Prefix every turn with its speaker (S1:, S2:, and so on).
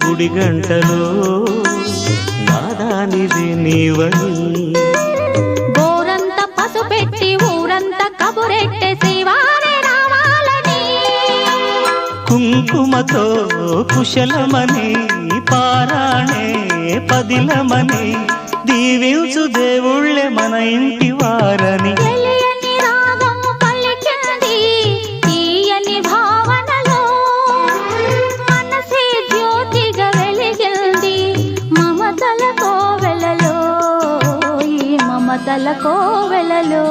S1: గుడి గంటలో నాదానిది నీవని
S2: గోరంత పసుపెట్టి ఊరంత కబురెట్టె శ్రీవారే రావాలని
S1: కుంకుమతో కుశలమని పారాణే పదిలమని దీవించు దేవుళ్ళే మన ఇంటి వారని
S2: తెలియని రాగం పలికింది తీయని భావనలో మనసే జ్యోతిగా వెలిగింది మమతల కోవెలలో ఈ మమతల కోవెలలో